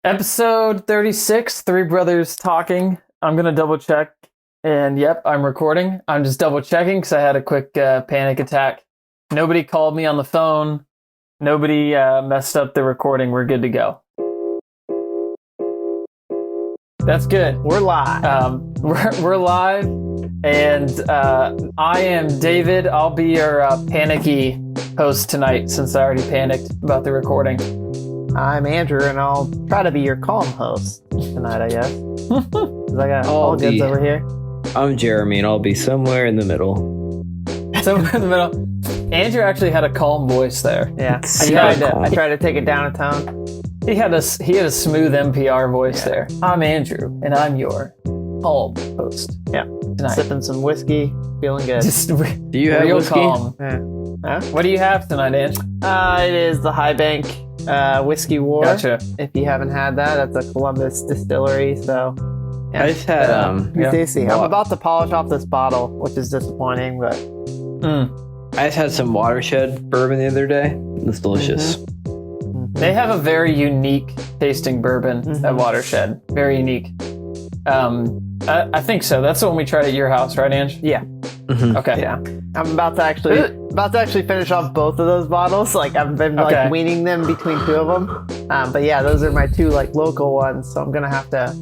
Episode 36, Three Brothers Talking. I'm going to double check. And yep, I'm recording. I'm just double checking because I had a quick panic attack. Nobody called me on the phone. Nobody messed up the recording. We're good to go. That's good. We're live. We're live. And I am David. I'll be your panicky host tonight since I already panicked about the recording. I'm Andrew, and I'll try to be your calm host tonight, I guess. 'Cause I got all goods over here. I'm Jeremy, and I'll be somewhere in the middle. Somewhere in the middle. Andrew actually had a calm voice there. Yeah, I tried to take it down a tone. He had a smooth NPR voice there. I'm Andrew, and I'm your calm host. Yeah, tonight. Sipping some whiskey, feeling good. Do you have real whiskey? calm. Yeah. Huh? What do you have tonight, Andrew? It is the High Bank Whiskey War. Gotcha. If you haven't had that, that's a Columbus distillery. So yeah. I just had It's tasty. I'm about to polish off this bottle, which is disappointing, but I just had some Watershed bourbon the other day. It's delicious. They have a very unique tasting bourbon at Watershed. Very unique. I think so. That's the one we tried at your house, right, Ange? yeah. Okay. Yeah, I'm about to actually finish off both of those bottles. Like I've been Okay. weaning them between two of them. But yeah, those are my two local ones. So I'm gonna have to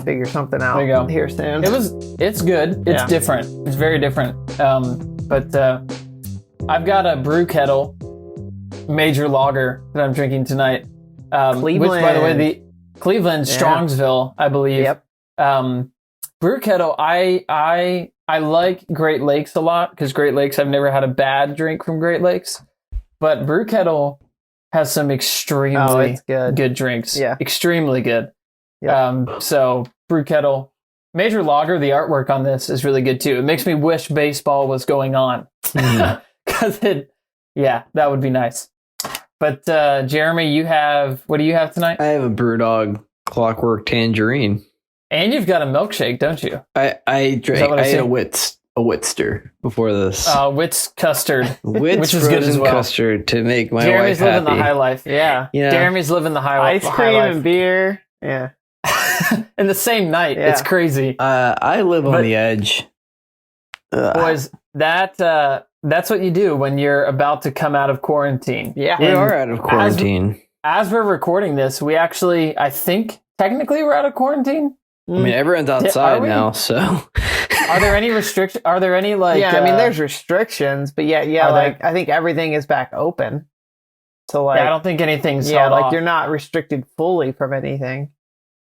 figure something out There you go. here soon. It's good. It's Yeah. different. It's very different. But I've got a brew kettle major lager that I'm drinking tonight. Which, by the way, the Cleveland Yeah. Strongsville, I believe. Yep. Brew kettle. I like Great Lakes a lot because Great Lakes, I've never had a bad drink from Great Lakes, but Brew Kettle has some extremely it's good. good drinks. Yeah. Extremely good. Yep. So Brew Kettle, Major Lager, the artwork on this is really good too. It makes me wish baseball was going on because that would be nice. But Jeremy, what do you have tonight? I have a Brewdog Clockwork Tangerine. And you've got a milkshake, don't you? I drank. I ate a Witster before this. Wits custard. Wits which is good frozen as well. custard to make my Jeremy's wife living happy. the high life. Yeah. Yeah. Jeremy's living the high life. Ice cream and beer. Yeah. In the same night. Yeah. It's crazy. I live on But- the edge. Boys, that's what you do when you're about to come out of quarantine. Yeah. We And are out of quarantine. As we're recording this, we actually, I think, technically we're out of quarantine. I mean, everyone's Are outside we? now, so. Are there any restrictions? Are there any yeah, I mean, there's restrictions, but Are I think everything is back open. So I don't think anything's yeah, held off. you're not restricted fully from anything.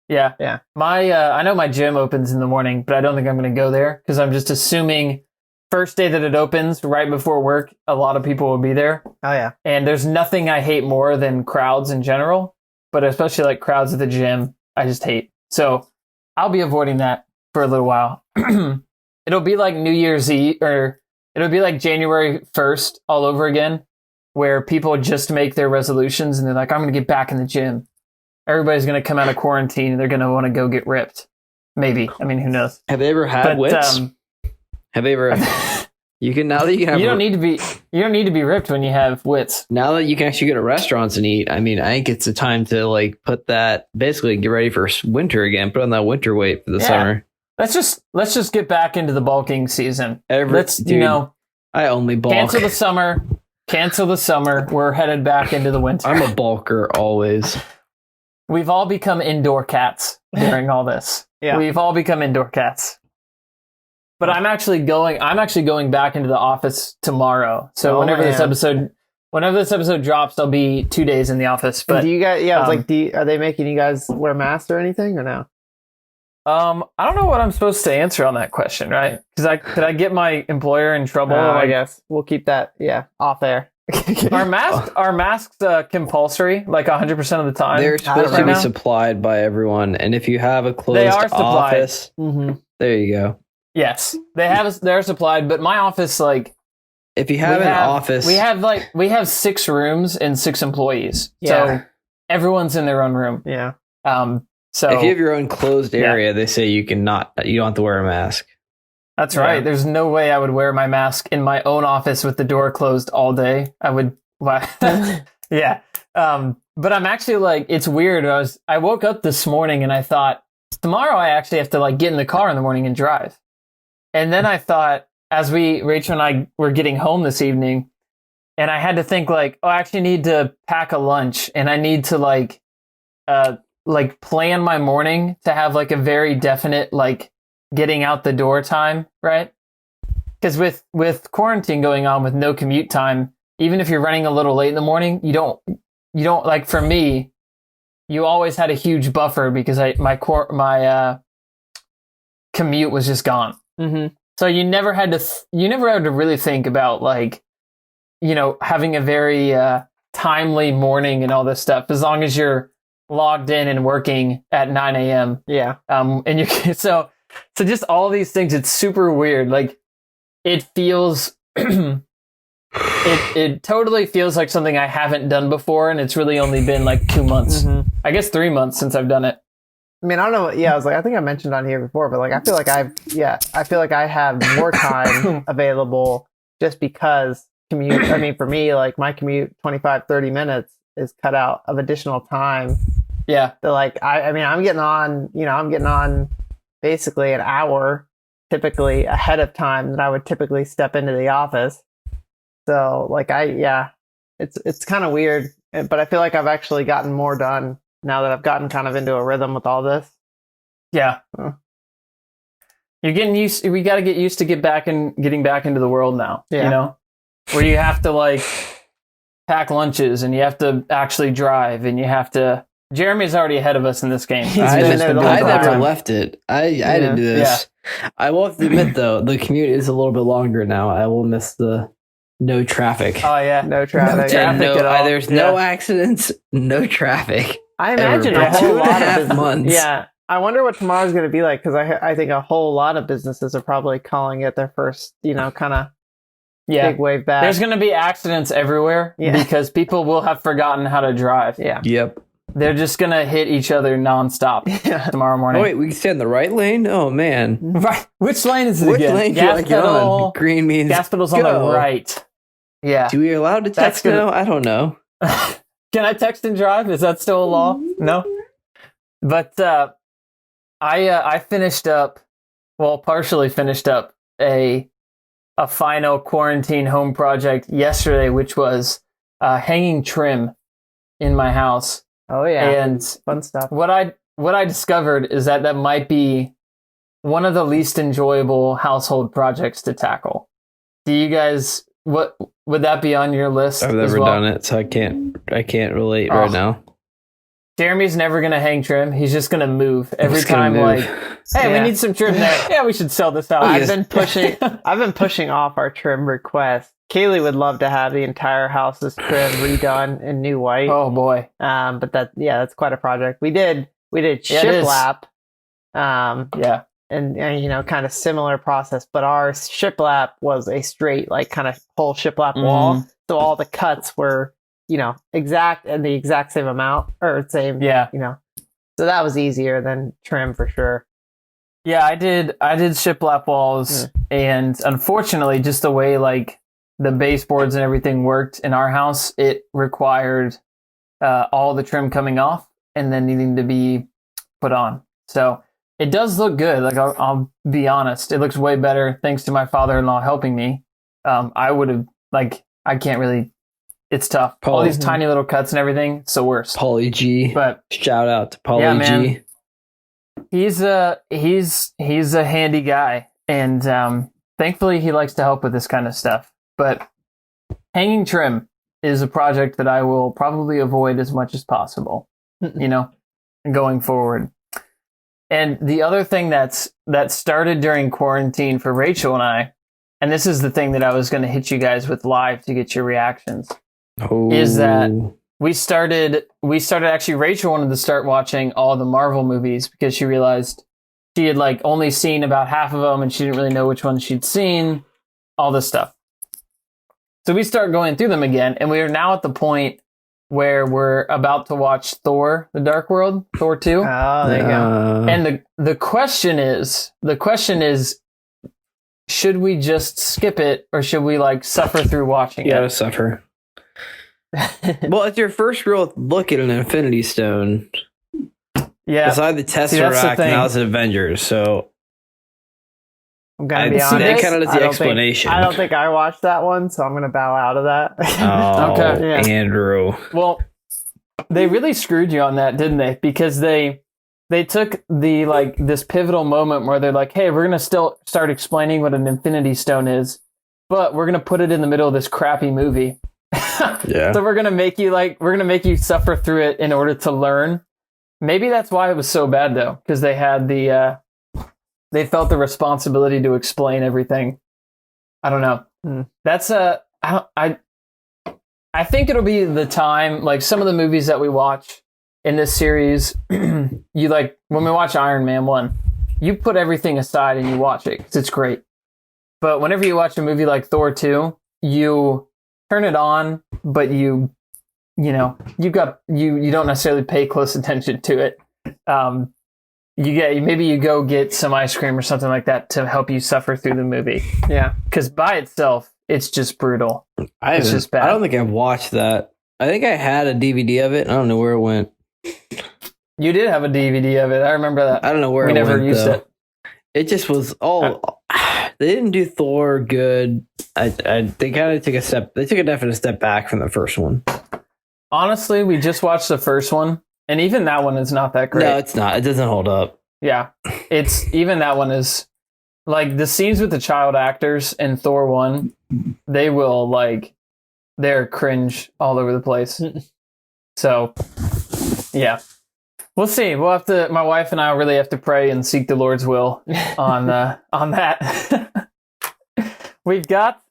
Yeah. Yeah. I know my gym opens in the morning, but I don't think I'm going to go there because I'm just assuming first day that it opens, right before work, a lot of people will be there. Oh yeah. And there's nothing I hate more than crowds in general, but especially like crowds at the gym, I just hate. So I'll be avoiding that for a little while. It'll be like New Year's Eve, or it'll be like January 1st all over again, where people just make their resolutions and they're like, I'm going to get back in the gym. Everybody's going to come out of quarantine and they're going to want to go get ripped. Maybe. I mean, who knows? Have they ever had Wits? Have they ever? You can now that you can. Have you don't need to be ripped when you have Wits. Now that you can actually go to restaurants and eat, I mean, I think it's the time to put that, basically get ready for winter again, put on that winter weight for the summer. Let's just get back into the bulking season. I only bulk. Cancel the summer. We're headed back into the winter. I'm a bulker always. We've all become indoor cats during all this. Yeah. We've all become indoor cats. But I'm actually going back into the office tomorrow. So whenever this episode drops, I'll be 2 days in the office. But do you guys? Yeah, are they making you guys wear masks or anything or no? I don't know what I'm supposed to answer on that question, right? Because could I get my employer in trouble? I guess we'll keep that off air. Are masks compulsory, like 100% of the time? They're supposed to be now? supplied by everyone, and if you have a closed office, there you go. Yes, they're supplied, but my office, if you have office, we have 6 rooms and 6 employees, so everyone's in their own room. Yeah. So if you have your own closed area, they say you don't have to wear a mask. That's right. Yeah. There's no way I would wear my mask in my own office with the door closed all day. I would. Yeah. But I'm actually like, it's weird. I woke up this morning and I thought, tomorrow I actually have to like get in the car in the morning and drive. And then I thought, as Rachel and I were getting home this evening, and I had to think like, oh, I actually need to pack a lunch and I need to like plan my morning to have like a very definite like getting out the door time, right? Because with quarantine going on with no commute time, even if you're running a little late in the morning, you don't like, for me, you always had a huge buffer because my commute was just gone. Mm-hmm. So you never had to really think about like, having a very timely morning and all this stuff, as long as you're logged in and working at 9 a.m. Yeah. And you can, so just all these things, it's super weird. Like it feels, it totally feels like something I haven't done before. And it's really only been like 2 months, I guess 3 months since I've done it. I mean, I don't know. Yeah, I think I mentioned on here before, but like, I feel like I have more time available just because commute. I mean, for me, like my commute, 25, 30 minutes is cut out of additional time. Yeah. So like, I'm getting on basically an hour typically ahead of time that I would typically step into the office. So like, it's kind of weird, but I feel like I've actually gotten more done now that I've gotten kind of into a rhythm with all this. Yeah. You're getting used. We got to get used to getting back into the world now. Yeah. Where you have to like pack lunches and you have to actually drive and you have to. Jeremy's already ahead of us in this game. I never time. left it. I didn't do this. Yeah. I will have to admit though, the commute is a little bit longer now. I will miss the no traffic. Oh yeah, no traffic. At all. There's no accidents, no traffic. I imagine a whole lot 2.5 months. Yeah. I wonder what tomorrow's going to be like, because I think a whole lot of businesses are probably calling it their first, kind of big wave back. There's going to be accidents everywhere because people will have forgotten how to drive. Yeah. Yep. They're just going to hit each other nonstop tomorrow morning. Oh, wait, we can stay in the right lane? Oh, man. Right. Which lane is it Which again? lane do you like to get on? Green means gas pedal's go. On the right. Yeah. Do we allowed to text now? I don't know. Can I text and drive? Is that still a law? No? But I partially finished up a final quarantine home project yesterday, which was hanging trim in my house. Oh yeah, and fun stuff. What I discovered is that might be one of the least enjoyable household projects to tackle. Do you guys? What would that be on your list? I've never done it, so I can't relate right now. Jeremy's never gonna hang trim. He's just gonna move every time. Like, hey, we need some trim there. Yeah, we should sell this house. I've been pushing off our trim request. Kaylee would love to have the entire house's trim redone in new white. Oh boy. But that's quite a project. We did shiplap. And kind of similar process, but our shiplap was a straight, like kind of whole shiplap wall. So all the cuts were, exact and the exact same amount or same, so that was easier than trim for sure. Yeah, I did shiplap walls, and unfortunately, just the way like the baseboards and everything worked in our house, it required all the trim coming off and then needing to be put on. So it does look good. Like I'll be honest, it looks way better thanks to my father-in-law helping me. I would have I can't really. It's tough. All these tiny little cuts and everything. It's the worst. Paulie G. But shout out to Paulie G. He's a handy guy, and thankfully he likes to help with this kind of stuff. But hanging trim is a project that I will probably avoid as much as possible. Going forward. And the other thing that started during quarantine for Rachel and I, and this is the thing that I was going to hit you guys with live to get your reactions, is that we started actually, Rachel wanted to start watching all the Marvel movies because she realized she had only seen about half of them and she didn't really know which ones she'd seen, all this stuff. So we start going through them again, and we are now at the point where we're about to watch Thor: The Dark World, Thor 2. Oh, there you go. And the question is, should we just skip it or should we suffer through watching it? You gotta suffer. Well, it's your first real look at an Infinity Stone. Yeah. Beside the that's the Tesseract, thing. now it's Avengers. So I'm gonna be that honest. kind of is the explanation. I don't think I watched that one, so I'm gonna bow out of that. Oh, Okay. Yeah. Andrew. Well, they really screwed you on that, didn't they? Because they took the like this pivotal moment where they're like, "Hey, we're gonna still start explaining what an Infinity Stone is, but we're gonna put it in the middle of this crappy movie." Yeah. So we're gonna make you suffer through it in order to learn. Maybe that's why it was so bad though, because they had they felt the responsibility to explain everything. I don't know. That's I think it'll be the time, like some of the movies that we watch in this series, you like when we watch Iron Man 1, you put everything aside and you watch it because it's great. But whenever you watch a movie like Thor 2, you turn it on, but you don't necessarily pay close attention to it. Maybe you go get some ice cream or something like that to help you suffer through the movie. Yeah, because by itself, it's just brutal. It's just bad. I don't think I've watched that. I think I had a DVD of it. I don't know where it went. You did have a DVD of it. I remember that. I don't know where we it never went, used though. it. It just was all. They didn't do Thor good. They kind of took a step. They took a definite step back from the first one. Honestly, we just watched the first one, and even that one is not that great. No, it's not. It doesn't hold up. Yeah, even that one is like the scenes with the child actors in Thor 1. They're cringe all over the place. So, yeah. We'll see. We'll have to. My wife and I really have to pray and seek the Lord's will on that. We've got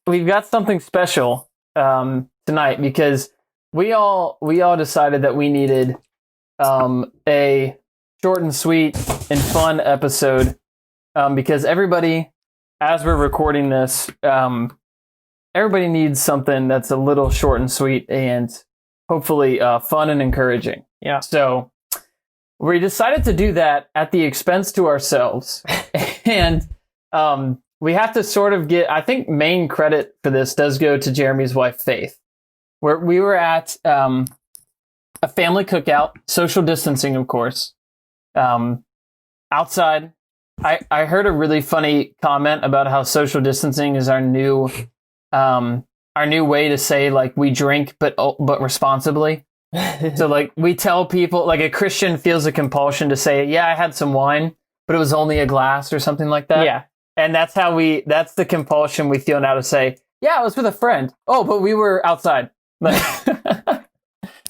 something special tonight because we all decided that we needed a short and sweet and fun episode because everybody, as we're recording this, everybody needs something that's a little short and sweet and hopefully fun and encouraging. Yeah. So we decided to do that at the expense to ourselves. And we have to sort of I think main credit for this does go to Jeremy's wife, Faith, where we were at a family cookout, social distancing, of course, outside. I heard a really funny comment about how social distancing is our new way to say like we drink but responsibly. So like we tell people, like a Christian feels a compulsion to say, yeah, I had some wine, but it was only a glass or something like that. Yeah. And that's the compulsion we feel now to say, yeah, I was with a friend. Oh, but we were outside. Like,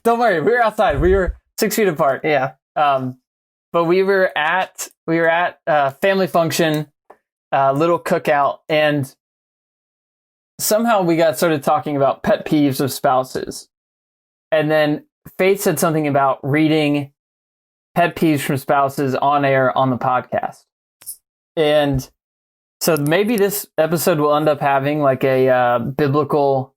don't worry, we were outside. We were 6 feet apart. Yeah. But we were at a family function, little cookout, and somehow we got started talking about pet peeves of spouses. And then Faith said something about reading pet peeves from spouses on air on the podcast. And so maybe this episode will end up having like a biblical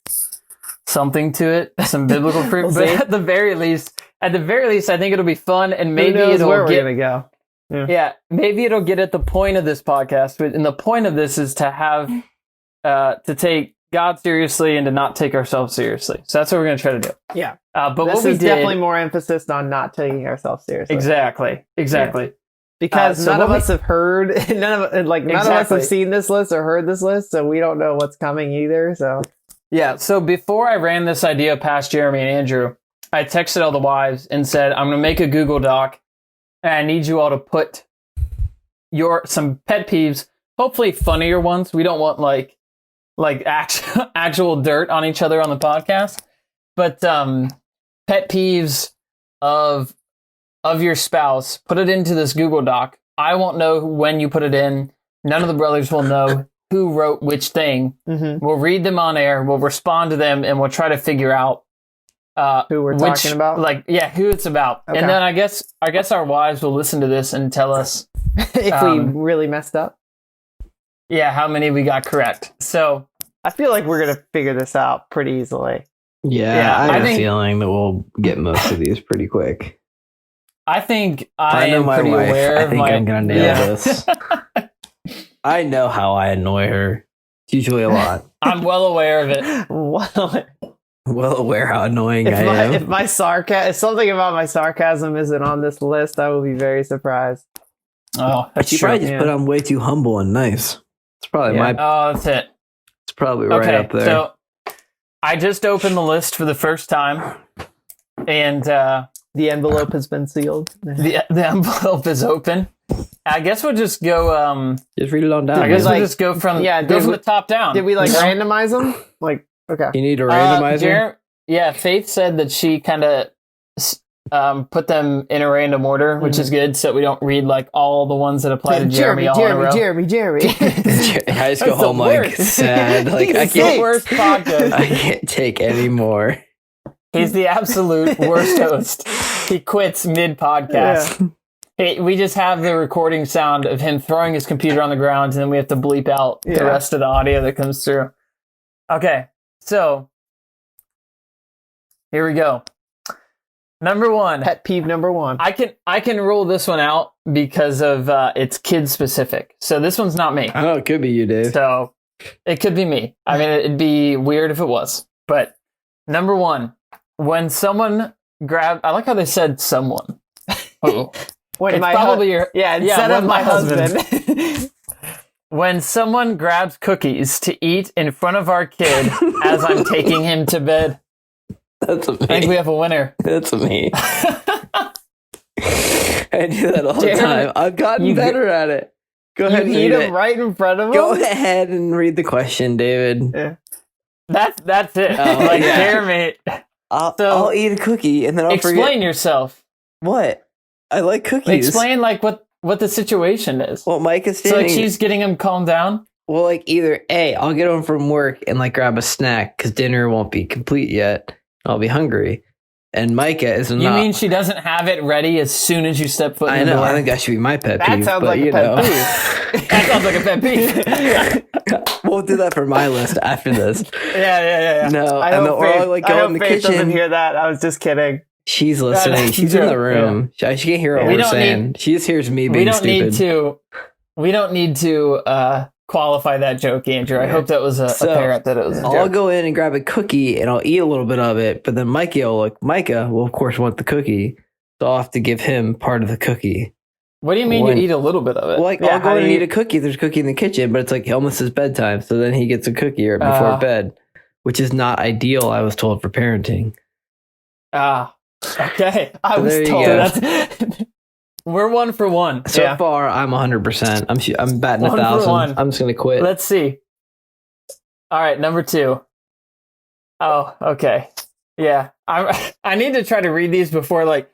something to it, some biblical fruit. But at the very least, I think it'll be fun, and maybe it'll where we're gonna go. Yeah, maybe it'll get at the point of this podcast. And the point of this is to have to take God seriously and to not take ourselves seriously. So that's what we're going to try to do. Yeah. But this what we is did, definitely more emphasis on not taking ourselves seriously. Exactly. Yeah. Because none of us have heard, none of us have seen this list or heard this list, so we don't know what's coming either. So yeah. So before I ran this idea past Jeremy and Andrew, I texted all the wives and said, I'm going to make a Google Doc, and I need you all to put some pet peeves, hopefully funnier ones. We don't want like actual dirt on each other on the podcast, but pet peeves of your spouse. Put it into this Google Doc. I won't know when you put it in. None of the brothers will know who wrote which thing. Mm-hmm. We'll read them on air. We'll respond to them, and we'll try to figure out who we're talking about. Who it's about. Okay. And then I guess our wives will listen to this and tell us if we really messed up. Yeah, how many we got correct. So I feel like we're gonna figure this out pretty easily. Yeah, I have a feeling that we'll get most of these pretty quick. I think I am pretty aware of my... I'm gonna nail this. I know how I annoy her. It's usually a lot. I'm well aware of it. well aware how annoying I am. If my if something about my sarcasm isn't on this list, I will be very surprised. Oh, that's You true. probably just put on way too humble and nice. It's probably Oh, that's it. It's probably right up there. So I just opened the list for the first time, and the envelope has been sealed. the envelope is open. I guess we'll just go. Just read it on down. I guess like- we'll just go from from the top down. Did we like You know? randomize them? Like, okay. You need to randomize them? Yeah, Faith said that she kind of put them in a random order, which is good, so we don't read like all the ones that apply to Jeremy all in a row. Jeremy. I just go That's home the like worst. sad. Like I He's the can't. worst podcast. I can't take any more. He's the absolute worst host. He quits mid podcast. Hey, we just have the recording sound of him throwing his computer on the ground, and then we have to bleep out the rest of the audio that comes through. Okay, so here we go. Number one. Pet peeve number one. I can rule this one out because of it's kid specific. So this one's not me. Oh, it could be you, Dave. So it could be me. I mean, it'd be weird if it was. But number one, when someone I like how they said someone. Uh-oh. When It's my probably your instead when of my husband. When someone grabs cookies to eat in front of our kid as I'm taking him to bed. That's me. I think we have a winner. That's me. I do that all the time. I've gotten better at it. Go ahead and eat read them it. right in front of him. Go ahead and read the question, David. Yeah. That's it. Oh, like yeah. Jeremy. I'll eat a cookie and then I'll Explain forget. yourself. What? I like cookies. Explain like what the situation is. Well, Mike is So standing. like she's getting him calmed down. Well, like either A, I'll get home from work and like grab a snack because dinner won't be complete yet. I'll be hungry. And Micah is not. You mean she doesn't have it ready as soon as you step foot in I the know. door? I think that should be my pet That peeve. sounds but, like a you pet know. peeve. That sounds like a pet peeve. We'll do that for my list after this. Yeah. No, I and hope we're all Faith, like I go hope in the Faith doesn't kitchen. hear that. I was just kidding. She's listening. She's in the room. She can't hear what We we're don't saying. She just hears me being stupid. We don't need to qualify that joke, Andrew. I hope that was apparent that it was a I'll joke. go in and grab a cookie and I'll eat a little bit of it, but then Micah will of course want the cookie, so I'll have to give him part of the cookie. What do you mean When- you eat a little bit of it? Well, like Yeah, I'll go how in do and you- eat a cookie. There's a cookie in the kitchen, but it's like almost his bedtime, so then he gets a cookie right before bed, which is not ideal. I was told for parenting. Okay. I So was there you told. go. That's, we're 1 for 1. So Yeah. far, I'm 100%. I'm batting 1 for 1,000. 1. I'm just gonna quit. Let's see. All right, number 2. Oh, okay. Yeah, I need to try to read these before like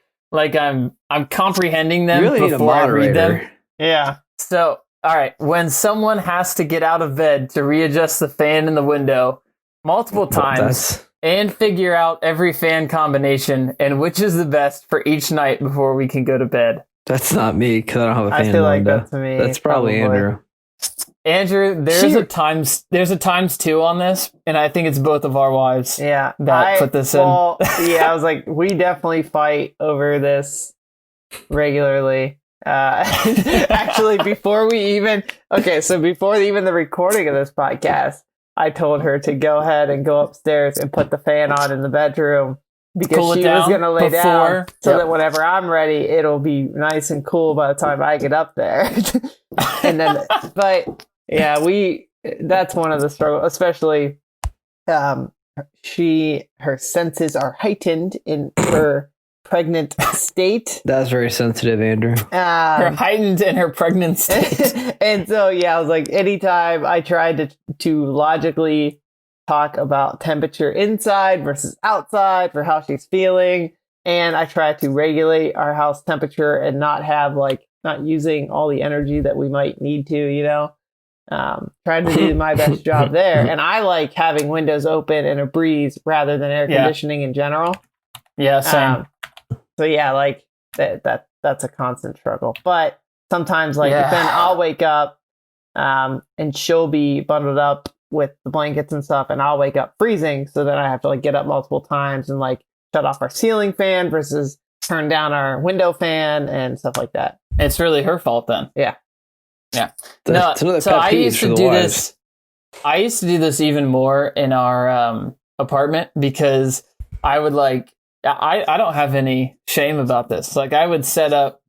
I'm comprehending them you really need a before I read them. moderator. Yeah. So, all right, when someone has to get out of bed to readjust the fan in the window multiple times That's and figure out every fan combination and which is the best for each night before we can go to bed. that's not me because I don't have a fan I in feel the like window. that's me. That's probably Andrew. Andrew, there's a times 2 on this, and I think it's both of our wives. Yeah. That put this in. Well, yeah, I was like, we definitely fight over this regularly. Actually, before even the recording of this podcast, I told her to go ahead and go upstairs and put the fan on in the bedroom because Cool it she was down going to lay down before- so Yep. that whenever I'm ready, it'll be nice and cool by the time I get up there. And then, but yeah, that's one of the struggles, especially, her senses are heightened in her pregnant state. That's very sensitive, Andrew. Her heightened in her pregnant state. And so, yeah, I was like, anytime I tried to logically talk about temperature inside versus outside for how she's feeling, and I tried to regulate our house temperature and not using all the energy that we might need to, trying to do my best job there. And I like having windows open and a breeze rather than air conditioning in general. Yeah, same. So yeah, like that's a constant struggle. But sometimes then I'll wake up and she'll be bundled up with the blankets and stuff, and I'll wake up freezing, so then I have to get up multiple times and shut off our ceiling fan versus turn down our window fan and stuff like that. It's really her fault then. Yeah. That's another so pet I peeve used for to the do wives. this. I used to do this even more in our apartment because I would like, I don't have any shame about this. Like I would set up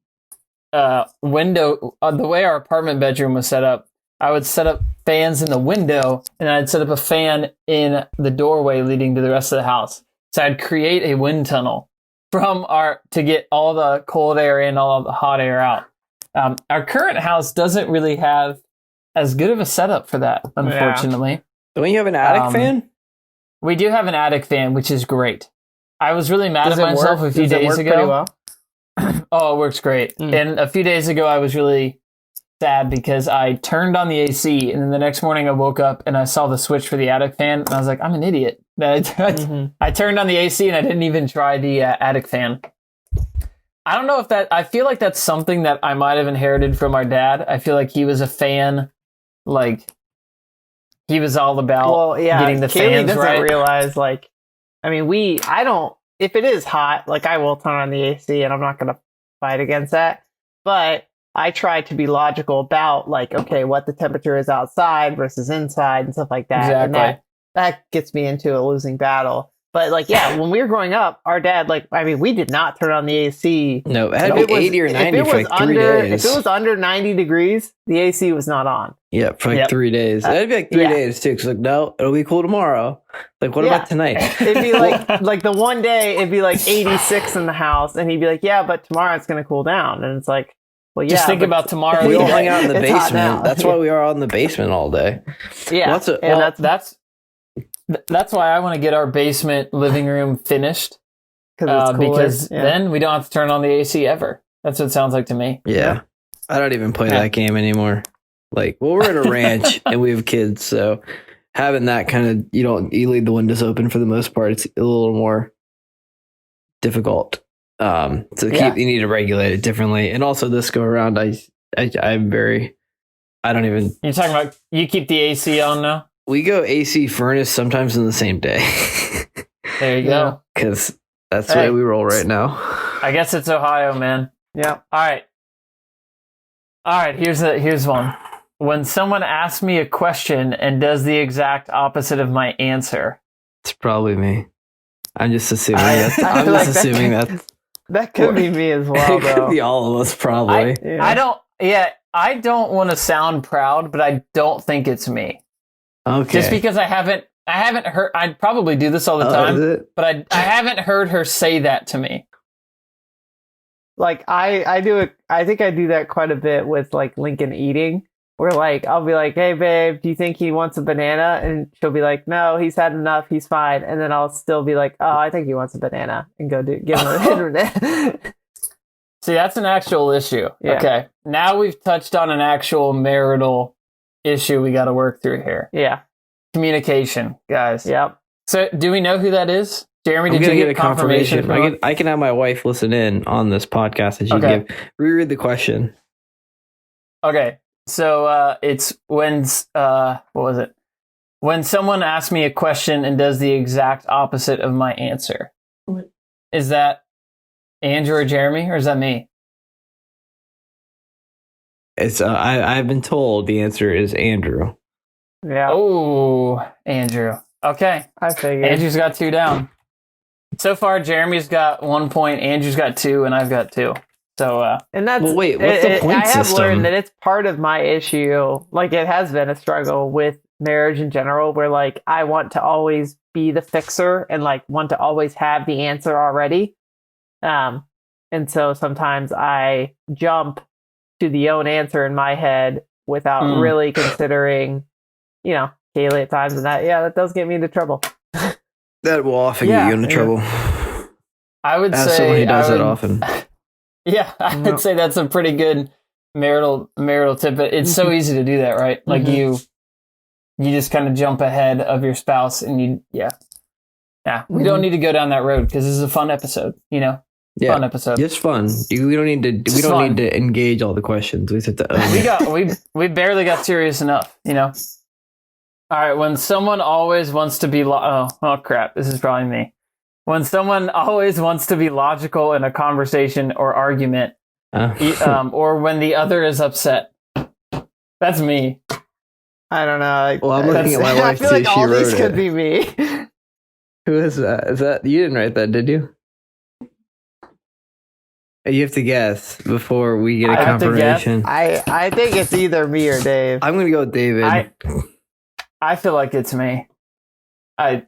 window, the way our apartment bedroom was set up, I would set up fans in the window and I'd set up a fan in the doorway leading to the rest of the house. So I'd create a wind tunnel to get all the cold air in, all of the hot air out. Our current house doesn't really have as good of a setup for that, unfortunately. Yeah. Don't you have an attic fan? We do have an attic fan, which is great. I was really mad at myself a few days ago. Pretty well? Oh, it works great. And a few days ago, I was really sad because I turned on the AC, and then the next morning I woke up and I saw the switch for the attic fan, and I was like, I'm an idiot. I turned on the AC and I didn't even try the attic fan. I don't know if I feel like that's something that I might have inherited from our dad. I feel like he was a fan, like he was all about getting the Kaylee fans doesn't right. realize, like, I mean, if it is hot, like I will turn on the AC and I'm not going to fight against that. But I try to be logical about like, okay, what the temperature is outside versus inside and stuff like that. Exactly. And that gets me into a losing battle. But like, yeah, when we were growing up, our dad, like, I mean, we did not turn on the AC. No, it had to be 80 or 90 for like 3 days. If it was under 90 degrees, the AC was not on. Yeah, for like 3 days. It'd be like 3 days too. Cause like, no, it'll be cool tomorrow. Like, what about tonight? It'd be like the one day it'd be like 86 in the house, and he'd be like, yeah, but tomorrow it's going to cool down. And it's like, well, yeah. Just think about tomorrow. We all hang out in the basement. That's why we are all in the basement all day. Yeah. That's why I want to get our basement living room finished. Because then we don't have to turn on the AC ever. That's what it sounds like to me. Yeah. I don't even play that game anymore. Like, well, we're at a ranch and we have kids, so having that kind of, you leave the windows open for the most part. It's a little more difficult. You need to regulate it differently. And also this go around, you're talking about, you keep the AC on now? We go AC furnace sometimes in the same day. There you go. Because that's the way we roll right now. I guess it's Ohio, man. Yeah. All right. Here's one. When someone asks me a question and does the exact opposite of my answer. It's probably me. I'm just assuming that could be me as well, though. It could be all of us, probably. I don't want to sound proud, but I don't think it's me. Okay. Just because I haven't heard, I'd probably do this all the time, but I haven't heard her say that to me. Like I do it. I think I do that quite a bit with like Lincoln eating, where like I'll be like, "Hey babe, do you think he wants a banana?" And she'll be like, "No, he's had enough. He's fine." And then I'll still be like, "Oh, I think he wants a banana," and give him a banana. See, that's an actual issue. Yeah. Okay, now we've touched on an actual marital issue we got to work through here. Yeah. Communication, guys. Yep. So, do we know who that is? Jeremy, did you get a confirmation? I can have my wife listen in on this podcast that you give. Reread the question. Okay. So, it's when, what was it? When someone asks me a question and does the exact opposite of my answer. What? Is that Andrew or Jeremy, or is that me? It's I've been told the answer is Andrew. Yeah. Oh, Andrew. Okay. I figured. Andrew's got 2 down. So far, Jeremy's got 1 point, Andrew's got 2, and I've got 2. So, and that's wait, what's the point system? I have learned that it's part of my issue. Like, it has been a struggle with marriage in general, where like I want to always be the fixer and like want to always have the answer already. And so sometimes I jump to the own answer in my head without really considering, Kaylee at times, and that does get me into trouble. That will often get you into trouble. I would As say someone who does it often. Yeah, I would say that's a pretty good marital tip. It's so easy to do that, right? Like you just kind of jump ahead of your spouse, and we don't need to go down that road because this is a fun episode, fun episode. It's fun. We don't need to engage all the questions. We just have to own we barely got serious enough, All right, when someone always wants to be oh crap, this is probably me. When someone always wants to be logical in a conversation or argument, or when the other is upset. That's me. I don't know. Well, I'm looking at my wife I feel like too. She all these wrote could it. be me. Who is that? Is that you? Didn't write that, did you? You have to guess before we get a I have to guess. confirmation. I think it's either me or Dave. I'm gonna go with David. I feel like it's me. I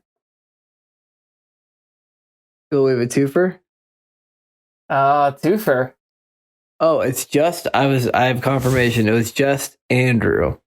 Go with a twofer. twofer. Oh, it's just I have confirmation. It was just Andrew.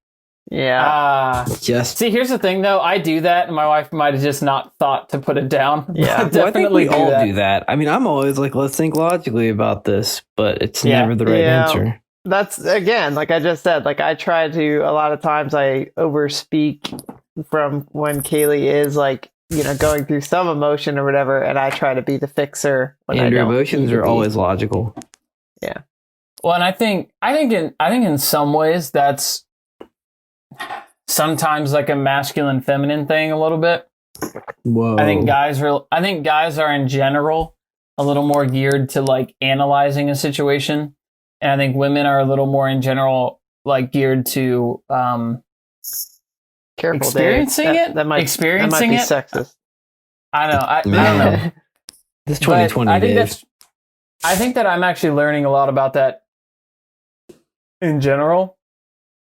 Yeah. Just See, here's the thing, though. I do that, and my wife might have just not thought to put it down. Yeah. I Well, I think definitely we all do that. I mean, I'm always like, let's think logically about this, but it's Yeah. never the right Yeah. answer. That's, again, like I just said, like I try to, a lot of times I overspeak from when Kaylee is like, you know, going through some emotion or whatever, and I try to be the fixer when I And your don't emotions need to are be. always logical. Well, and I think in some ways that's sometimes like a masculine feminine thing a little bit. Whoa. I think guys are in general a little more geared to like analyzing a situation, and I think women are a little more in general like geared to Careful, experiencing Dave. it. That might experiencing be it. sexist. I don't know. I don't Man. know. This But 2020 I think that I'm actually learning a lot about that in general,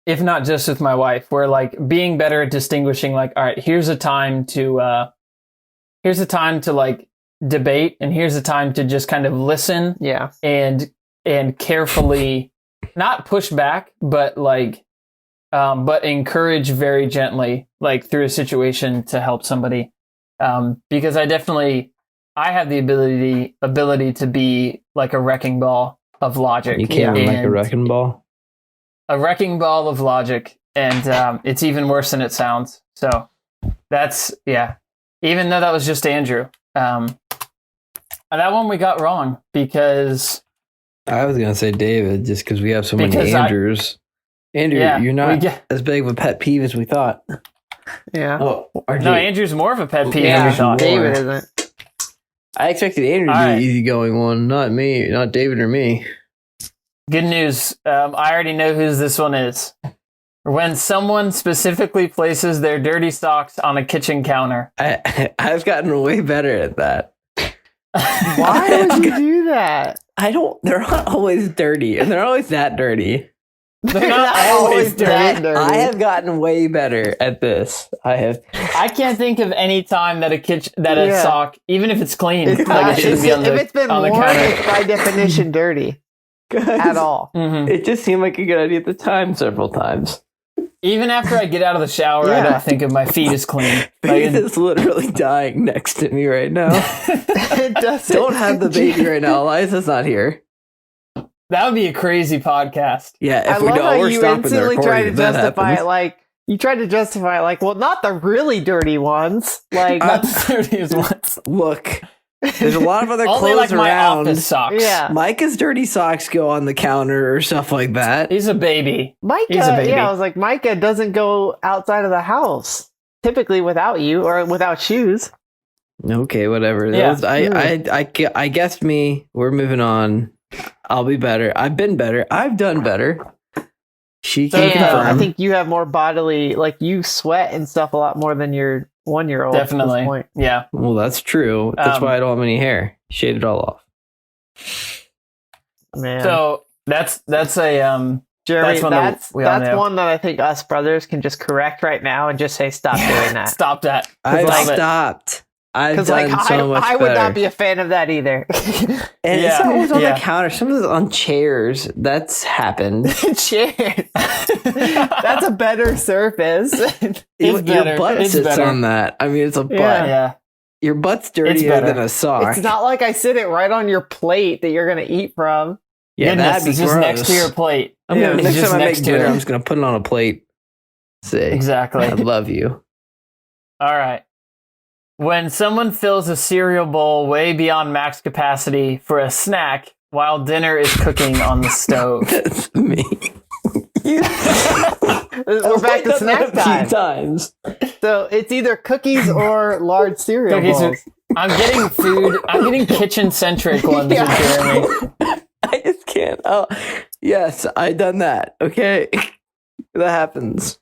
if not just with my wife, where like being better at distinguishing like, all right, here's a time to like debate, and here's a time to just kind of listen Yeah. and carefully not push back, but like but encourage very gently, like through a situation to help somebody. Because I have the ability to be like a wrecking ball of logic. You can't like a And wrecking ball. a wrecking ball of logic, and it's even worse than it sounds. So that's, yeah. Even though that was just Andrew, that one we got wrong because I was gonna say David, just because we have so many Because Andrews. Andrew, Yeah, you're we not get- as big of a pet peeve as we thought. Yeah. Oh, no, Andrew's more of a pet peeve than we Andrew's thought. Dave- David isn't. I expected Andrew to All be right. the easygoing one, not me, not David or me. Good news. I already know whose this one is. When someone specifically places their dirty socks on a kitchen counter. I've gotten way better at that. Why would you do that? They're not always dirty, and they're always that dirty. They're not always that dirty. dirty. I have gotten way better at this. I have. I can't think of any time that a Yeah. sock, even if it's clean, It's like not- it shouldn't be on the if it's been on the worn, counter. it's by definition dirty at all. Mhm. It just seemed like a good idea at the time several times. Even after I get out of the shower, I Yeah. don't think of my feet as clean. Like, Faith is literally dying next to me right now. It doesn't. Don't have the baby right now. Eliza's not here. that would be a crazy podcast. Yeah, I if we love don't, how we're you stopping the instantly try recording to if that justify happens. it like you tried to justify it like, well, not the really dirty ones. Like, Not the dirtiest ones. Look, there's a lot of other Only clothes like my around. office socks. yeah, Micah's dirty socks go on the counter or stuff like that. He's a baby. Micah. He's a baby. Yeah, I was like, Micah doesn't go outside of the house typically without you or without shoes. Okay, whatever. Yeah. I guessed me. We're moving on. I'll be better. I've been better. I've done better. She So, can yeah, confirm. I think you have more bodily, like you sweat and stuff a lot more than your 1-year-old. At this Definitely. point. Yeah. Well, that's true. That's why I don't have any hair. Shave it all off. Man. So that's a Jeremy, that's one that that's we all know. one that I think us brothers can just correct right now and just say stop doing that. stop that. I've Love it. stopped. I've Because done like so much I would better. not be a fan of that either. And Yeah. it's not always on Yeah. the counter. Sometimes it's on chairs. That's happened. Cheers. That's a better surface. Your better. butt It's sits better. on that. I mean, it's a butt. Yeah. Yeah. Your butt's dirtier better. than a sock. It's not like I sit it right on your plate that you're gonna eat from. yeah, Goodness, that'd be it's just gross. next to your plate. I'm gonna, It's next just time I make next to dinner, it. I'm just gonna put it on a plate. Say, Exactly. I love you. All right. When someone fills a cereal bowl way beyond max capacity for a snack while dinner is cooking on the stove. That's me. We're back to snack time. times. So it's either cookies or large cereal Cookies are- bowls. I'm getting food. I'm getting kitchen centric ones with Jeremy. I just can't. Oh, yes, I done that. Okay, that happens.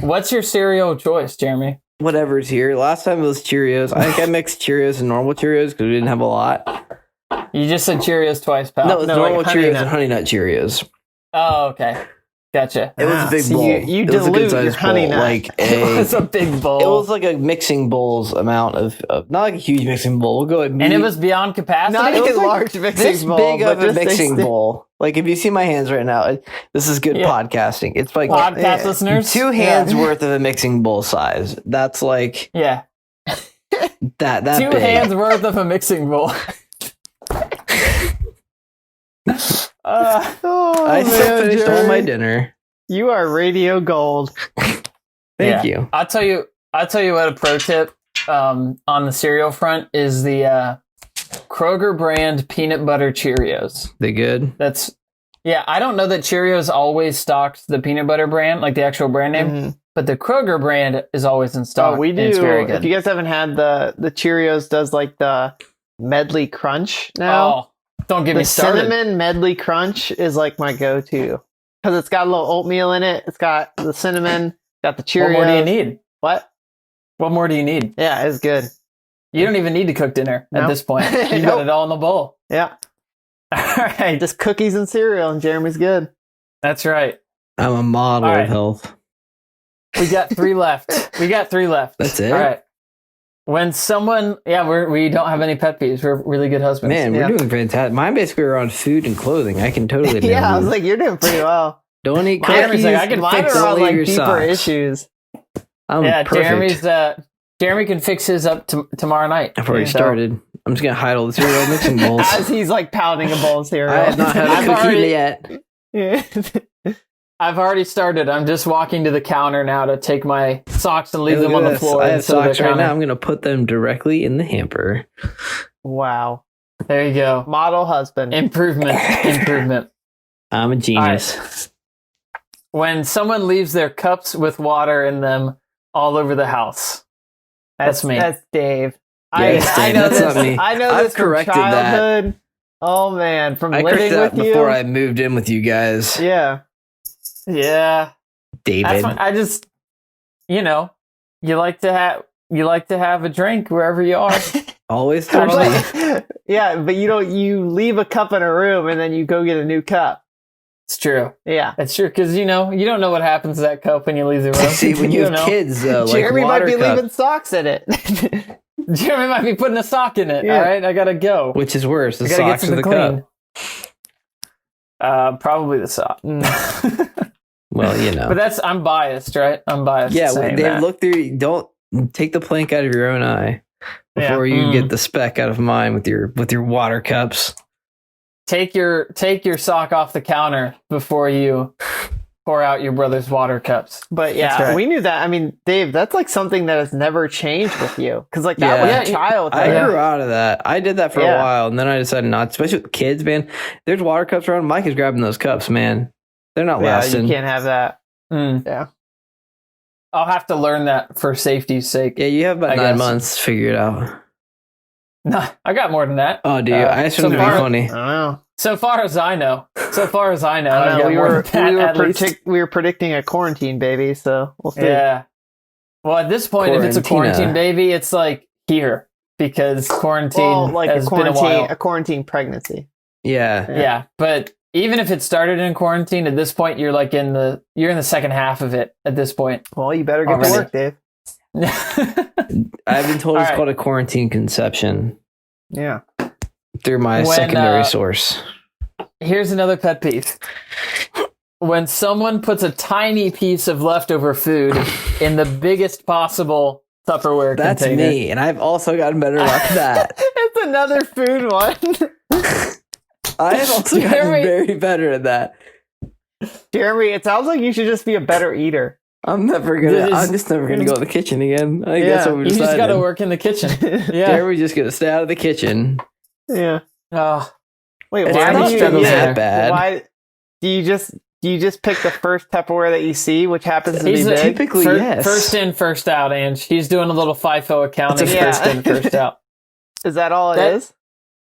What's your cereal choice, Jeremy? whatever's here. Last time it was Cheerios. I think I mixed Cheerios and normal Cheerios because we didn't have a lot. You just said Cheerios twice, pal. No, it was normal like Cheerios and Honey Nut Cheerios. Oh, okay. Gotcha. It was a big so bowl. you It was a dilute good your sized Honey bowl. Nut. Like It was a big bowl. It was like a mixing bowl's amount of not like a huge mixing bowl. We'll go at and it was beyond capacity. Not It a was like large this mixing bowl, big but of a just mixing bowl. Like if you see my hands right now, this is good Yeah. podcasting. It's like Podcast listeners. 2 hands worth of a mixing bowl size. That's like Yeah. that 2 big. hands worth of a mixing bowl. Oh, I still man, finished all Jeremy. my dinner. You are radio gold. Thank you. I'll tell you what a pro tip on the cereal front is the Kroger brand peanut butter Cheerios. They good? I don't know that Cheerios always stocks the peanut butter brand, like the actual brand name, Mhm. but the Kroger brand is always in stock. Oh, we and do. It's very good. If you guys haven't had the Cheerios does like the medley crunch now. Oh, don't get The me started. cinnamon medley crunch is like my go-to because it's got a little oatmeal in it. It's got the cinnamon, got the Cheerios. What more do you need? What? What more do you need? Yeah, it's good. You don't even need to cook dinner at No. this point. You got Nope. it all in the bowl. Yeah, All right. just cookies and cereal, and Jeremy's good. That's right. I'm a model All right. of health. We got 3 left. That's it? All right. When someone, we don't have any pet peeves. We're really good husbands. Man, Yeah. we're doing fantastic. Mine basically are on food and clothing. I can totally nail Yeah, I was these. like, you're doing pretty well. Don't eat Jeremy's cookies. like, I can Mine fix are don't on leave like your deeper socks. issues. I'm Yeah, perfect. Jeremy can fix his up tomorrow night. I've already So- started. I'm just gonna hide all the cereal mixing bowls. As he's like pounding a bowl of cereal. I have not had a I've cookie already- yet. Yeah. I've already started. I'm just walking to the counter now to take my socks and leave Hey, them look on at the this. floor. I have instead of the socks right counter. now. I'm gonna put them directly in the hamper. Wow. There you go. Model husband. Improvement. I'm a genius. When someone leaves their cups with water in them all over the house. That's me. That's Dave. Yeah, it's I Dave. know That's this. not me. I know I've this from corrected that. childhood. Oh man, from I living corrected that with you. before I moved in with you guys. Yeah. Yeah. David. That's what, I just, you like to have a drink wherever you are. Always I don't thirsty. know. Yeah, but you leave a cup in a room and then you go get a new cup. It's true. Yeah. It's true because you don't know what happens to that cup when you leave the room. See, when you have don't know. kids, though, like Jeremy might water be cup, leaving socks in it. Jeremy might be putting a sock in it. Yeah. All right, I gotta go. which is worse, the I gotta get socks or something the clean. cup? Probably the sock. Well, you know. But I'm biased, right? I'm biased. Yeah, saying they that. look through. Don't take the plank out of your own eye before you Mm. get the speck out of mine with your water cups. Take your sock off the counter before you pour out your brother's water cups. But yeah, That's right. we knew that. I mean, Dave, that's like something that has never changed with you. Because like that Yeah. was a child I thing. grew out of that. I did that for a Yeah. while, and then I decided not. Especially with kids, man. There's water cups around. Mike is grabbing those cups, man. They're not Yeah, lasting. you can't have that. Mm. Yeah. I'll have to learn that for safety's sake. Yeah, you have about I 9 guess. months to figure it out. No, I got more than that. Oh, dude, I just so wanted to be far- funny. I don't know. So far as I know, I I've don't got know. more than that, at least. We were predicting a quarantine baby, so we'll see. Yeah. Well, at this point, if it's a Quarantina. quarantine baby, it's like here because quarantine Well, like has a been a while. quarantine pregnancy. Yeah. Yeah, but even if it started in quarantine, at this point, you're in the second half of it. At this point, Well, you better get Already. to work, Dave. I've been told it's All right. called a quarantine conception Yeah. through my When, secondary source. Here's another pet peeve. When someone puts a tiny piece of leftover food in the biggest possible Tupperware That's container. me, and I've also gotten better at that. It's another food one. I have also gotten Jeremy- very better at that. Jeremy, it sounds like you should just be a better eater. I'm just never gonna go in the kitchen again. I think that's Yeah, what we You decided. just got to work in the kitchen. Yeah. Jeremy's just gonna stay out of the kitchen. Yeah. Oh, Wait, It's why not do you struggles that there. bad. Why do you just pick the first Tupperware that you see, which happens to be He's a big? typically yes. First in, first out, Ange. He's doing a little FIFO accounting. That's First a- in, first out. Is that all it That- is?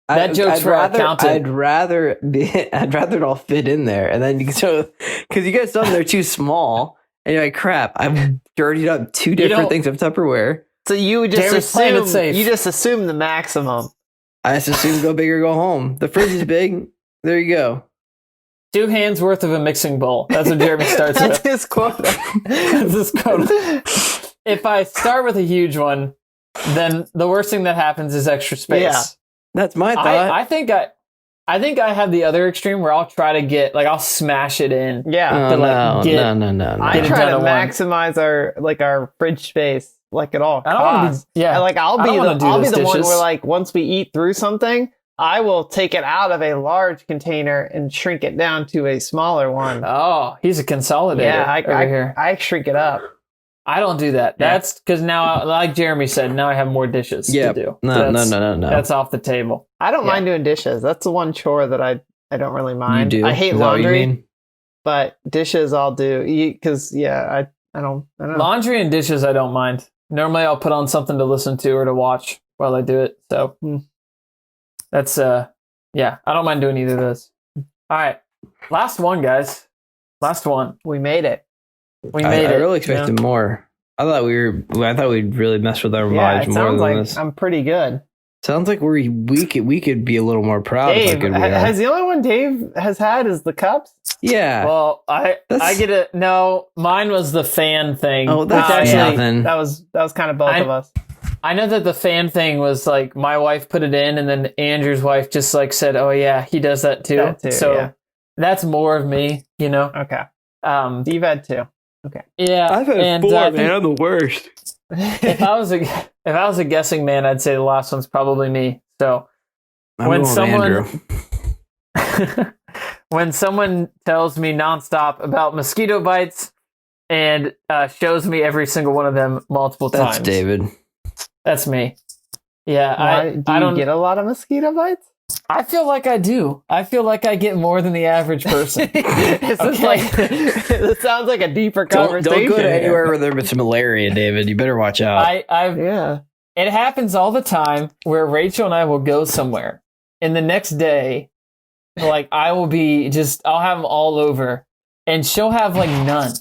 That joke's for our accountant. I'd rather it all fit in there, and then you can show because you guys tell them they're too small, And you're like, crap, I've dirtied up 2 different things of Tupperware. So you just Jeremy's playing it assume safe. you just assume the maximum. I just assume go big or go home. The fridge is big. There you go. 2 hands worth of a mixing bowl. That's what Jeremy starts That's with. his quota. That's his quota. If I start with a huge one, then the worst thing that happens is extra space. Yeah. That's my thought. I think I have the other extreme where I'll try to get I'll smash it in. Yeah. But, no. I Get it try down to to one. maximize our fridge space at all I don't want costs. to be, yeah. I'll I don't be wanna do the those one dishes. where once we eat through something, I will take it out of a large container and shrink it down to a smaller one. Oh, he's a consolidator Yeah, over here. I shrink it up. I don't do that. Yeah. That's because now, like Jeremy said, now I have more dishes to do. No. That's off the table. I don't mind doing dishes. That's the one chore that I don't really You mind. do. I hate Is that what you laundry, mean? but dishes I'll do because I don't know. Laundry and dishes, I don't mind. Normally, I'll put on something to listen to or to watch while I do it. So that's I don't mind doing either of those. All right, last one, guys. Last one. We made it. We made it. I really expected more. I thought we'd really mess with our Yeah, mileage it more sounds than like this. I'm pretty good. Sounds like we could be a little more proud of how Dave, good we are. has the only one Dave has had is the cups? Yeah. Well, I get it. No, mine was the fan thing. Oh, that's which actually, nothing. That was kind of both of us. I know that the fan thing was my wife put it in, and then Andrew's wife just said, "Oh yeah, he does that too." So that's more of me, Okay. You've had 2. Okay. Yeah, I've had 4, man. I'm the worst. if I was a guessing man, I'd say the last one's probably me. So I'm when going someone when someone tells me nonstop about mosquito bites and shows me every single one of them multiple That's times, David. That's me. Yeah, I don't get a lot of mosquito bites. I feel like I do. I feel like I get more than the average person. It sounds like a deeper conversation. Don't go to anywhere where there's malaria, David. You better watch out. It happens all the time where Rachel and I will go somewhere, and the next day, I will be I'll have them all over, and she'll have none,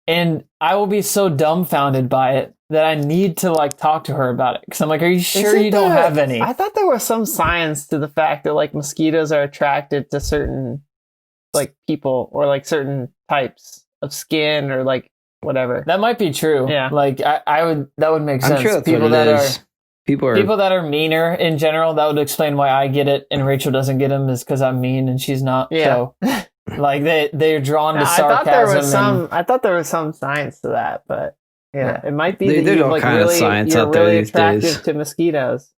and I will be so dumbfounded by it that I need to talk to her about it because I'm are you sure you don't have any? I thought there was some science to the fact that mosquitoes are attracted to certain people or certain types of skin or whatever. That might be true. Yeah. That would make sense. I'm sure that's people what that it is. People that are meaner in general, that would explain why I get it and Rachel doesn't get them is because I'm mean and she's not. Yeah. So they're drawn to sarcasm. I thought there was some science to that, but it might be There's all kind of science out there really these attractive days. to mosquitoes.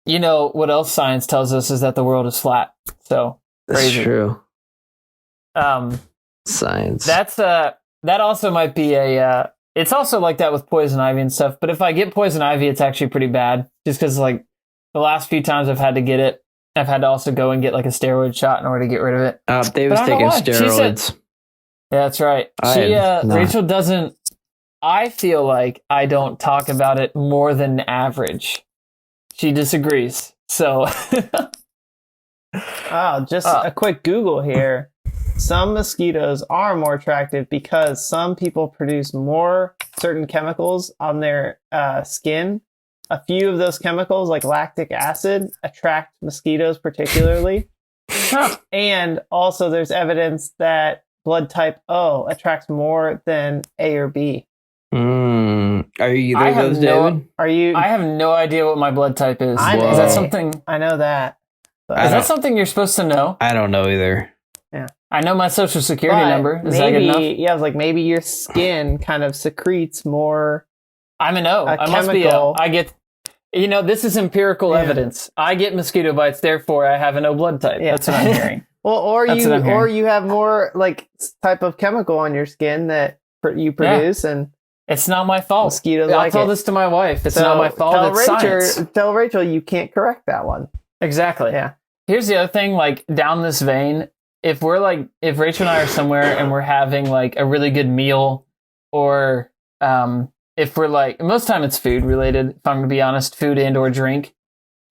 You know what else science tells us is that the world is flat. So That's crazy. true. Um, Science. that also might be it's also like that with poison ivy and stuff. But if I get poison ivy, it's actually pretty bad. Just because the last few times I've had to get it, I've had to also go and get a steroid shot in order to get rid of it. Dave was But I don't know taking why. She said- steroids. Yeah, that's right. Rachel doesn't. I feel like I don't talk about it more than average. She disagrees. So, Just a quick Google here. Some mosquitoes are more attractive because some people produce more certain chemicals on their skin. A few of those chemicals, like lactic acid, attract mosquitoes particularly. And also there's evidence that blood type O attracts more than A or B. Are you either of those, David? Are you? I have no idea what my blood type is. I'm Is that A. something? I know that. But Is that something you're supposed to know? I don't know either. I know my social security number. Is that good enough? Yeah, I was maybe your skin kind of secretes more. I'm an O. I must be chemical. O. I get. This is empirical evidence. I get mosquito bites, therefore I have an O blood type. Yeah. That's what I'm hearing. Well, or you have more type of chemical on your skin that you produce, and It's not my fault. mosquitoes I'll like tell it. this to my wife. It's So not my fault. It's science. Tell Rachel you can't correct that one. Exactly. Yeah. Here's the other thing, down this vein, if Rachel and I are somewhere and we're having a really good meal, or if we're most time it's food related, if I'm gonna be honest, food and or drink.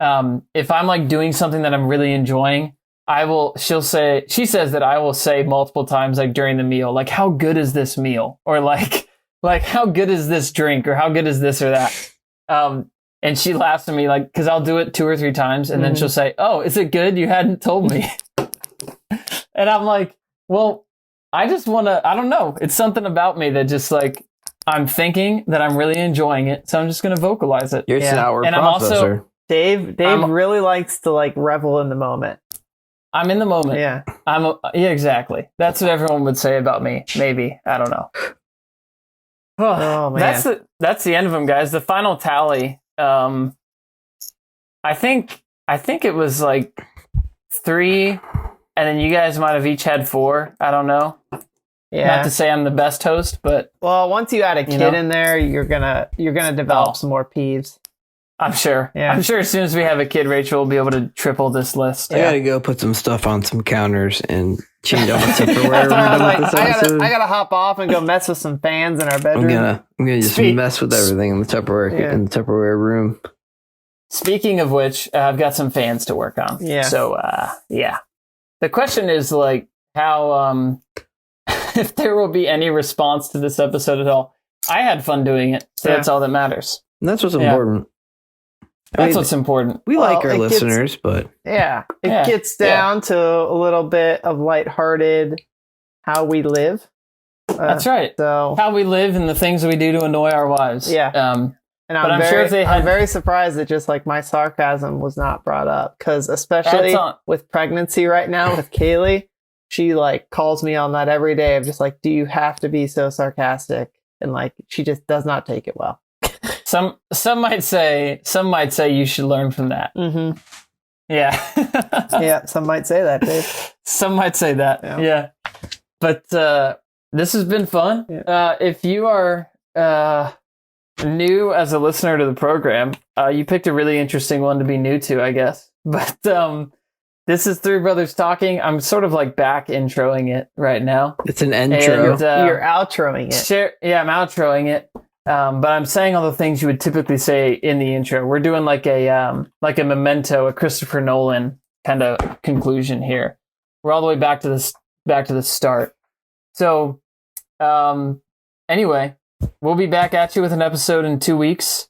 If I'm doing something that I'm really enjoying, she says that I will say multiple times, like during the meal, like, how good is this meal? Or like how good is this drink? Or how good is this or that? And she laughs at me, like, cause I'll do it 2 or 3 times. And then she'll say, oh, is it good? You hadn't told me. And I'm like, well, I just want to, I don't know. It's something about me that just like, I'm thinking that I'm really enjoying it. So I'm just going to vocalize it. You're an hour and processor. I'm also, Dave really likes to like revel in the moment. I'm in the moment. Yeah. Yeah, exactly. That's what everyone would say about me. Maybe. I don't know. Oh man. That's the end of them, guys. The final tally. I think it was like 3, and then you guys might have each had 4. I don't know. Yeah. Not to say I'm the best host, but well, once you add a kid in there, you're gonna develop some more peeves. I'm sure. Yeah. I'm sure as soon as we have a kid, Rachel will be able to triple this list. I gotta go put some stuff on some counters and change all my Tupperware. I gotta hop off and go mess with some fans in our bedroom. I'm gonna just mess with everything in the Tupperware room. Speaking of which, I've got some fans to work on. Yeah. So yeah. The question is like how if there will be any response to this episode at all. I had fun doing it, so that's all that matters. And that's what's important. That's what's important. We like our listeners, but it gets down to a little bit of lighthearted how we live. That's right. So how we live and the things we do to annoy our wives. Yeah. And I'm very surprised that just like my sarcasm was not brought up, because especially with pregnancy right now with Kaylee, she like calls me on that every day of just like, do you have to be so sarcastic? And like she just does not take it well. Some might say you should learn from that. Mm-hmm. Yeah. Yeah, some might say that, Dave. Some might say that. Yeah. But this has been fun. Yeah. If you are new as a listener to the program, you picked a really interesting one to be new to, I guess. But this is 3 Brothers Talking. I'm sort of like back introing it right now. It's an intro. And, you're outroing it. I'm outroing it. But I'm saying all the things you would typically say in the intro. We're doing like a Memento, a Christopher Nolan kind of conclusion here. We're all the way back to the start. So, anyway, we'll be back at you with an episode in 2 weeks,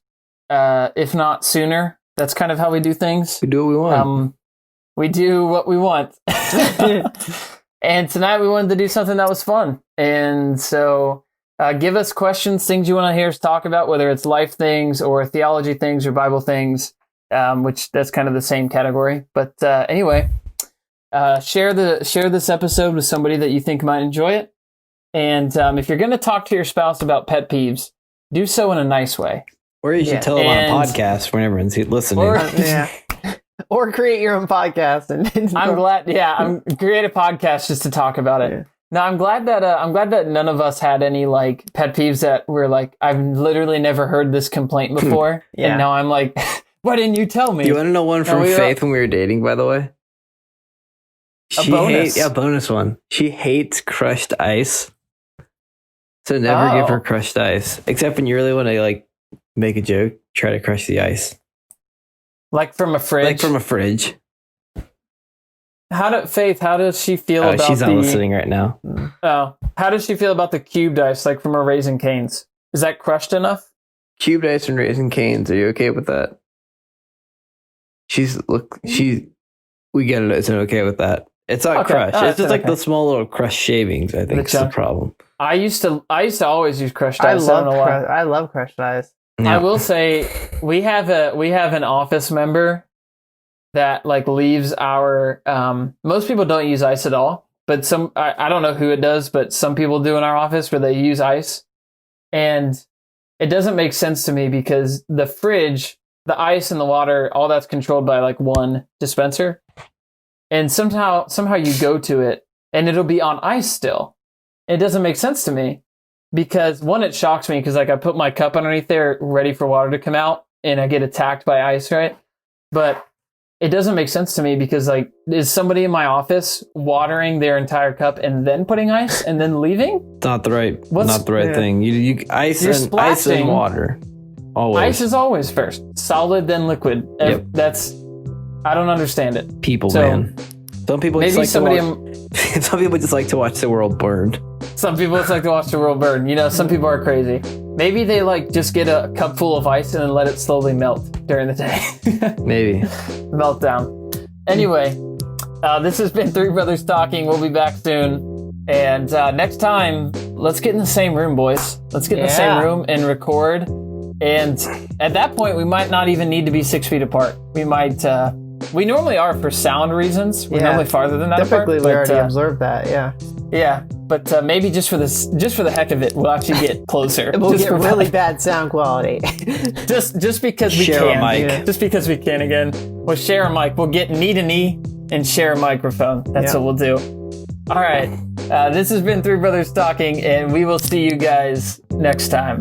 if not sooner. That's kind of how we do things. We do what we want. We do what we want. And tonight we wanted to do something that was fun. And so give us questions, things you want to hear us talk about, whether it's life things or theology things or Bible things, which that's kind of the same category. But anyway, share this episode with somebody that you think might enjoy it. And if you're going to talk to your spouse about pet peeves, do so in a nice way. Or you should tell them on a podcast when everyone's listening. Or create your own podcast. And I'm glad. Yeah, create a podcast just to talk about it. Yeah. Now I'm glad that none of us had any like pet peeves that were like, I've literally never heard this complaint before, and now I'm like, why didn't you tell me? You want to know one from Faith when we were dating, by the way? Bonus one. She hates crushed ice. So never give her crushed ice, except when you really want to like make a joke. Try to crush the ice, like from a fridge. How does she feel about she's not listening right now. Oh, how does she feel about the cubed ice, like from her Raisin Canes? Is that crushed enough? Cubed ice and Raisin Canes. Are you okay with that? We get it. It's okay with that. It's not crushed. It's just like the small little crushed shavings. I think is the problem. I used to always use crushed ice. I love crushed ice. Yeah. I will say we have an office member that like leaves our most people don't use ice at all, but I don't know who it does, but some people do in our office where they use ice, and it doesn't make sense to me because the fridge, the ice and the water, all that's controlled by like one dispenser, and somehow you go to it and it'll be on ice still. It doesn't make sense to me because one, it shocks me because like I put my cup underneath there ready for water to come out and I get attacked by ice, right? But it doesn't make sense to me because like, is somebody in my office watering their entire cup and then putting ice and then leaving? Not the right thing. You ice and water. Always. Ice is always first. Solid, then liquid. Yep. I don't understand it. Man. Some people Maybe just somebody. some people just like to watch the world burn. Some people just like to watch the world burn. You know, some people are crazy. Maybe they like just get a cup full of ice and then let it slowly melt during the day. Maybe. Meltdown. Anyway, this has been Three Brothers Talking. We'll be back soon. And next time, let's get in the same room, boys. Let's get in the same room and record. And at that point, we might not even need to be 6 feet apart. We might. We normally are for sound reasons. We're normally farther than that Typically, apart. we already observed that. Yeah. Yeah, but maybe just for the heck of it, we'll actually get closer. We'll just get really bad sound quality. just because we share can. a mic. Yeah. Just because we can again. We'll share a mic. We'll get knee to knee and share a microphone. That's what we'll do. All right. This has been Three Brothers Talking, and we will see you guys next time.